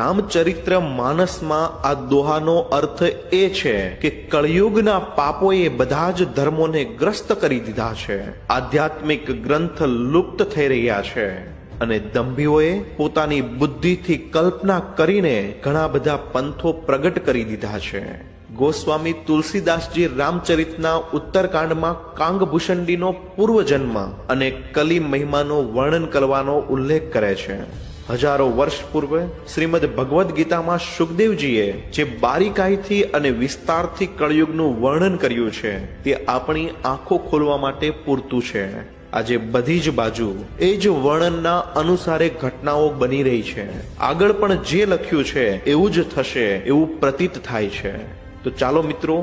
રામચરિત્ર માનસમાં આ દોહાનો અર્થ એ છે કે કળિયુગના પાપોએ બધા જ ધર્મોને ગ્રસ્ત કરી દીધા છે. આધ્યાત્મિક ગ્રંથ લુપ્ત થઈ રહ્યા છે અને દંભીઓએ પોતાની બુદ્ધિથી કલ્પના કરીને ઘણા બધા પંથો પ્રગટ કરી દીધા છે. ગોસ્વામી તુલસીદાસજી રામચરિતના ઉત્તરકાંડમાં કાંગભૂષણડીનો પૂર્વજન્મ અને કલી મહિમાનો વર્ણન કરવાનો ઉલ્લેખ કરે છે. હજારો વર્ષ પૂર્વે શ્રીમદ ભગવદ્ ગીતામાં સુખદેવજીએ જે બારીકાઈથી અને વિસ્તારથી કળિયુગનું વર્ણન કર્યું છે તે આપણી આંખો ખોલવા માટે પૂરતું છે. આજે બધી જ બાજુ એ જ વર્ણનના અનુસારે ઘટનાઓ બની રહી છે. આગળ પણ જે લખ્યું છે એવું જ થશે એવું પ્રતીત થાય છે. તો ચાલો મિત્રો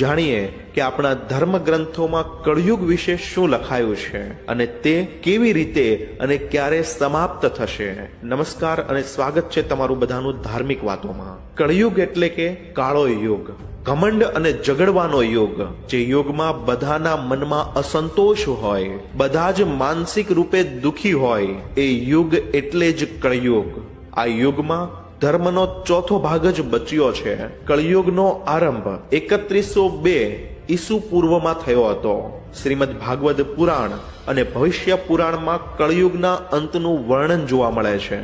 જાણીએ કે આપણા ધર્મ ગ્રંથોમાં કળિયુગ વિશે શું લખાયું છે અને તે કેવી રીતે અને ક્યારે સમાપ્ત થશે. નમસ્કાર અને સ્વાગત છે તમારું બધાનું ધાર્મિક વાતોમાં. કળિયુગ એટલે કે કાળો યુગ, ઘમંડ અને ઝઘડવાનો યુગ, જે યુગમાં બધાના મનમાં અસંતોષ હોય, બધા જ માનસિક રૂપે દુખી હોય, એ યુગ એટલે જ કળિયુગ. આ યુગમાં ધર્મનો ચોથો ભાગ જ બચ્યો છે. કળિયુગનો આરંભ 3102 ઈસુ પૂર્વમાં થયો હતો. શ્રીમદ ભાગવત પુરાણ અને ભવિષ્ય પુરાણમાં કળિયુગના અંતનું વર્ણન જોવા મળે છે.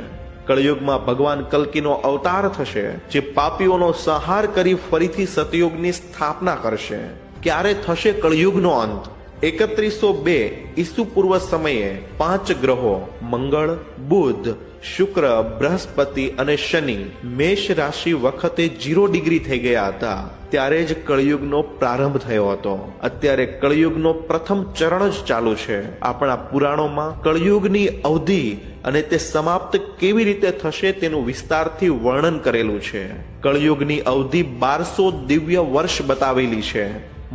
કળિયુગમાં ભગવાન કલ્કીનો અવતાર થશે, જે પાપીઓનો સંહાર કરી ફરીથી સતયુગની સ્થાપના કરશે. ક્યારે થશે કળિયુગનો અંત? 3102 ઈસુ પૂર્વ સમયે 5 ગ્રહો મંગળ, બુધ, શુક્ર, બૃહસ્પતિ અને શનિ મેષ રાશિ વખતે 0 ડિગ્રી થઈ ગયા હતા. ત્યારે જ કળિયુગનો પ્રારંભ થયો હતો. અત્યારે કળિયુગનો પ્રથમ ચરણ જ ચાલુ છે. આપણા પુરાણોમાં કળિયુગની અવધિ અને તે સમાપ્ત કેવી રીતે થશે તેનું વિસ્તારથી વર્ણન કરેલું છે. કળિયુગની અવધિ 1200 દિવ્ય વર્ષ બતાવેલી છે.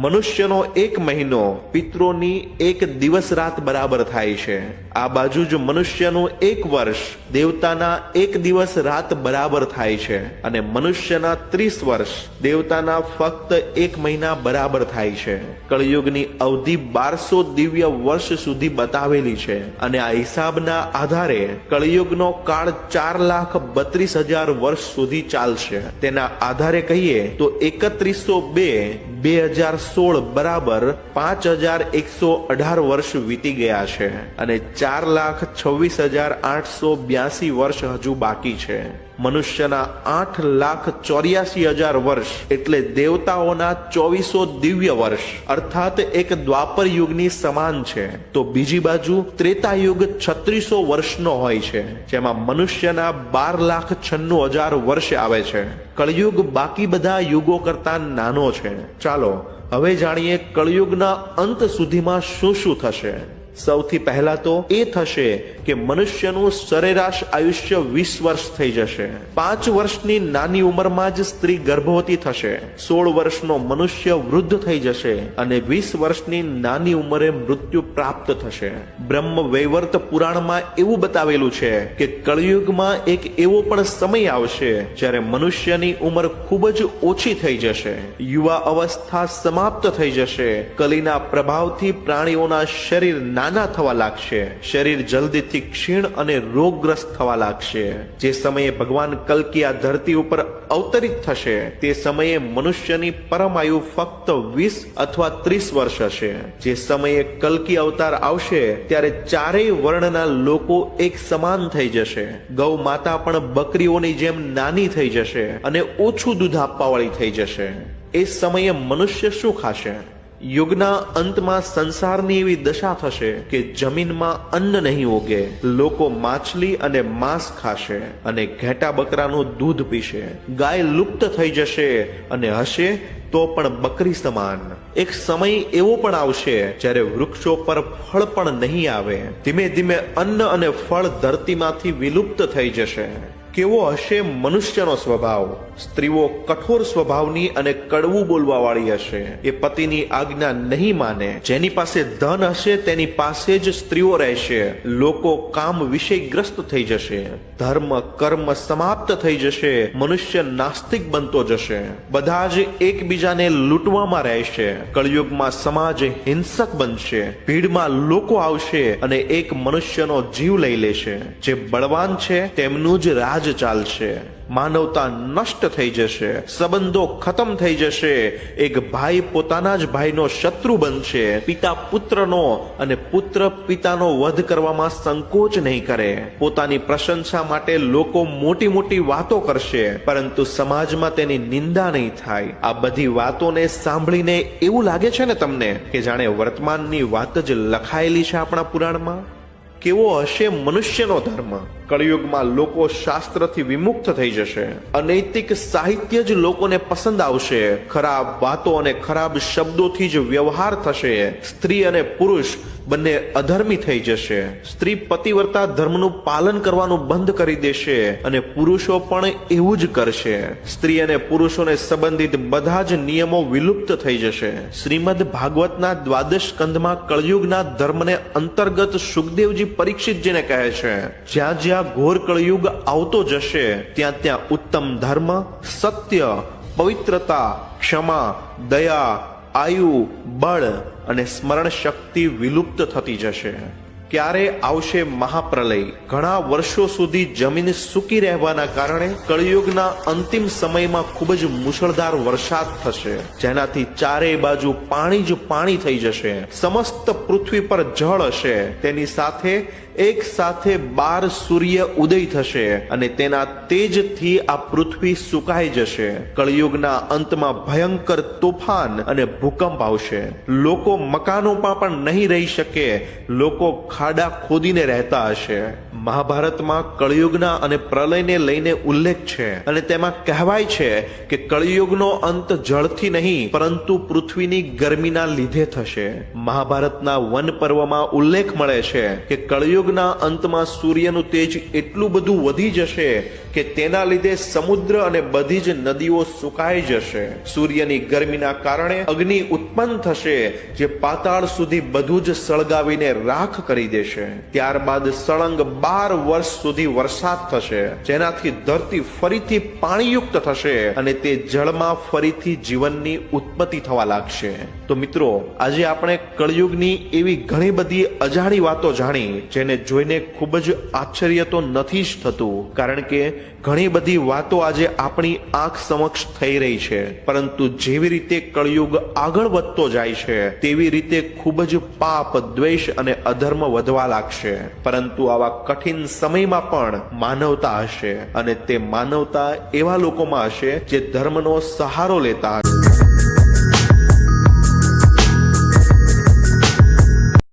મનુષ્યનો 1 મહિનો પિતરોની 1 દિવસ રાત બરાબર થાય છે. આ બાજુ જ મનુષ્યનું 1 વર્ષ દેવતાના 1 દિવસ રાત બરાબર થાય છે અને મનુષ્યના 30 વર્ષ દેવતાના ફક્ત 1 મહિના બરાબર થાય છે. કળિયુગની અવધિ 1200 દિવ્ય વર્ષ સુધી બતાવેલી છે અને આ હિસાબના આધારે કળિયુગનો કાળ 4,32,000 વર્ષ સુધી ચાલશે. તેના આધારે કહીએ તો 3102 2016 બરાબર 5118 વર્ષ વીતી ગયા છે અને 4,26,882 વર્ષ હજુ બાકી છે. મનુષ્યના 8,84,000 વર્ષ એટલે દેવતાઓના 2400 દિવ્ય વર્ષ અર્થાત એક દ્વાપર યુગની સમાન છે. તો બીજી બાજુ ત્રેતા યુગ 3600 વર્ષનો હોય છે, જેમાં મનુષ્યના 12,96,000 વર્ષ આવે છે. કળિયુગ બાકી બધા યુગો કરતા નાનો છે. ચાલો હવે જાણીએ કળિયુગના અંત સુધીમાં શું શું થશે. સૌથી પહેલા તો એ થશે કે મનુષ્યનું સરેરાશ આયુષ્ય 20 વર્ષ થઈ જશે. 5 વર્ષની નાની ઉંમરમાં જ સ્ત્રી ગર્ભવતી થશે. 16 વર્ષનો મનુષ્ય વૃદ્ધ થઈ જશે અને 20 વર્ષની નાની ઉંમરે મૃત્યુ પ્રાપ્ત થશે. બ્રહ્મ વૈવર્ત પુરાણમાં એવું બતાવેલું છે કે કળિયુગમાં એક એવો પણ સમય આવશે જ્યારે મનુષ્યની ઉંમર ખૂબ જ ઓછી થઈ જશે. યુવા અવસ્થા સમાપ્ત થઈ જશે. કલીના પ્રભાવથી પ્રાણીઓના શરીર નાના થવા લાગશે. શરીર જલ્દીથી ક્ષીણ અને રોગગ્રસ્ત થવા લાગશે. જે સમયે ભગવાન કલ્કી આ ધરતી ઉપર અવતરિત થશે તે સમયે મનુષ્યની પરમાયુ ફક્ત 20 અથવા 30 વર્ષ હશે. જે સમયે કલ્કી અવતાર આવશે ત્યારે ચારેય વર્ણના લોકો એક સમાન થઈ જશે. ગૌ માતા પણ બકરીઓની જેમ નાની થઈ જશે અને ઓછું દૂધ આપવાવાળી થઈ જશે. એ સમયે મનુષ્ય શું ખાશે? યુગના અંતમાં સંસારની એવી દશા થશે કે જમીનમાં અન્ન નહીં ઉગે. લોકો માછલી અને માંસ ખાશે અને ઘેટા બકરાનું દૂધ પીશે. ગાય લુપ્ત થઈ જશે અને હશે તો પણ બકરી સમાન. એક સમય એવો પણ આવશે જ્યારે વૃક્ષો પર ફળ પણ નહીં આવે. ધીમે ધીમે અન્ન અને ફળ ધરતીમાંથી વિલુપ્ત થઈ જશે. કેવો હશે મનુષ્યનો સ્વભાવ? સ્ત્રીઓ કઠોર સ્વભાવની અને કડવું બોલવા વાળી હશે. એ પતિની આજ્ઞા નહીં માને. જેની પાસે ધન હશે તેની પાસે જ સ્ત્રીઓ રહેશે. લોકો કામ વિષયગ્રસ્ત થઈ જશે. ધર્મ કર્મ સમાપ્ત થઈ જશે. મનુષ્ય નાસ્તિક બનતો જશે. બધા જ એકબીજાને લૂંટવામાં રહેશે. કળિયુગમાં સમાજ હિંસક બનશે. ભીડમાં લોકો આવશે અને એક મનુષ્યનો જીવ લઈ લેશે. જે બળવાન છે તેમનું જ રાજ ચાલશે. માનવતા નષ્ટ થઈ જશે, સંબંધો ખતમ થઈ જશે, એક ભાઈ પોતાના જ ભાઈનો શત્રુ બનશે, પિતા પુત્રનો અને પુત્ર પિતાનો વધ કરવામાં સંકોચ નહીં કરે, પોતાની પ્રશંસા માટે લોકો મોટી મોટી વાતો કરશે પરંતુ સમાજમાં તેની નિંદા નહીં થાય. આ બધી વાતોને સાંભળીને એવું લાગે છે ને તમને કે જાણે વર્તમાનની વાત જ લખાયેલી છે આપણા પુરાણમાં? કેવો હશે મનુષ્યનો ધર્મ? કળિયુગમાં લોકો શાસ્ત્રથી વિમુક્ત થઈ જશે, અનૈતિક સાહિત્ય જ લોકોને પસંદ આવશે, ખરાબ વાતો અને ખરાબ શબ્દોથી જ વ્યવહાર થશે, સ્ત્રી અને પુરુષ બંને અધર્મી થઈ જશે, સ્ત્રી પતિવ્રતા ધર્મનું પાલન કરવાનું બંધ કરી દેશે અને પુરુષો પણ એવું જ કરશે. સ્ત્રી અને પુરુષોને સંબંધિત બધા જ નિયમો વિલુપ્ત થઈ જશે. શ્રીમદ ભાગવતના દ્વાદશ સ્કંધમાં કળિયુગના ધર્મને અંતર્ગત સુખદેવજી પરીક્ષિતજીને કહે છે, જ્યાં જ્યાં ઘોર કળિયુગ આવતો જશે ત્યાં ત્યાં ઉત્તમ ધર્મ, સત્ય, પવિત્રતા, ક્ષમા, દયા, આયુ, બળ અને સ્મરણ શક્તિ વિલુપ્ત થતી જશે. ક્યારે આવશે મહાપ્રલય? ઘણા વર્ષો સુધી જમીન સૂકી રહેવાના કારણે કળિયુગના અંતિમ સમયમાં ખૂબ જ મુશળધાર વરસાદ થશે, જેનાથી ચારે બાજુ પાણી જ પાણી થઈ જશે. સમસ્ત પૃથ્વી પર જળ હશે. તેની સાથે એક સાથે 12 સૂર્ય ઉદય થશે અને તેના તેજથી આ પૃથ્વી સુકાઈ જશે. કળિયુગના અંતમાં ભયંકર તોફાન અને ભૂકંપ આવશે. લોકો મકાનોમાં પણ નહીં રહી શકે, લોકો ખાડા ખોદીને રહેતા હશે. મહાભારતમાં કળિયુગના અને પ્રલયને લઈને ઉલ્લેખ છે અને તેમાં કહેવાય છે કે કળિયુગનો અંત જળથી નહીં પરંતુ પૃથ્વીની ગરમીના લીધે થશે. મહાભારતના વન પર્વમાં ઉલ્લેખ મળે છે કે કળિયુગના અંતમાં સૂર્યનું તેજ એટલું બધું વધી જશે કે તેના લીધે સમુદ્ર અને બધી જ નદીઓ સુકાઈ જશે. સૂર્યની ગરમીના કારણે અગ્નિ ઉત્પન્ન થશે જે પાતાળ સુધી બધું જ સળગાવીને રાખ કરી દેશે. ત્યારબાદ સળંગ 12 વર્ષ સુધી વરસાદ થશે, જેનાથી ધરતી ફરીથી પાણીયુક્ત થશે અને તે જળમાં ફરીથી જીવનની ઉત્પત્તિ થવા લાગશે. તો મિત્રો, આજે આપણે કળિયુગની એવી ઘણી બધી અજાણી વાતો જાણી, જેને જોઈને ખૂબ જ આશ્ચર્ય તો નથી જ થતું, કારણ કે ઘણી બધી વાતો આજે આપણી આંખ સમક્ષ થઈ રહી છે. પરંતુ જેવી રીતે કળિયુગ આગળ વધતો જાય છે તેવી રીતે ખૂબ જ પાપ, દ્વેષ અને અધર્મ વધવા લાગશે. પરંતુ આવા કઠિન સમયમાં પણ માનવતા હશે અને તે માનવતા એવા લોકોમાં હશે જે ધર્મનો સહારો લેતા હશે.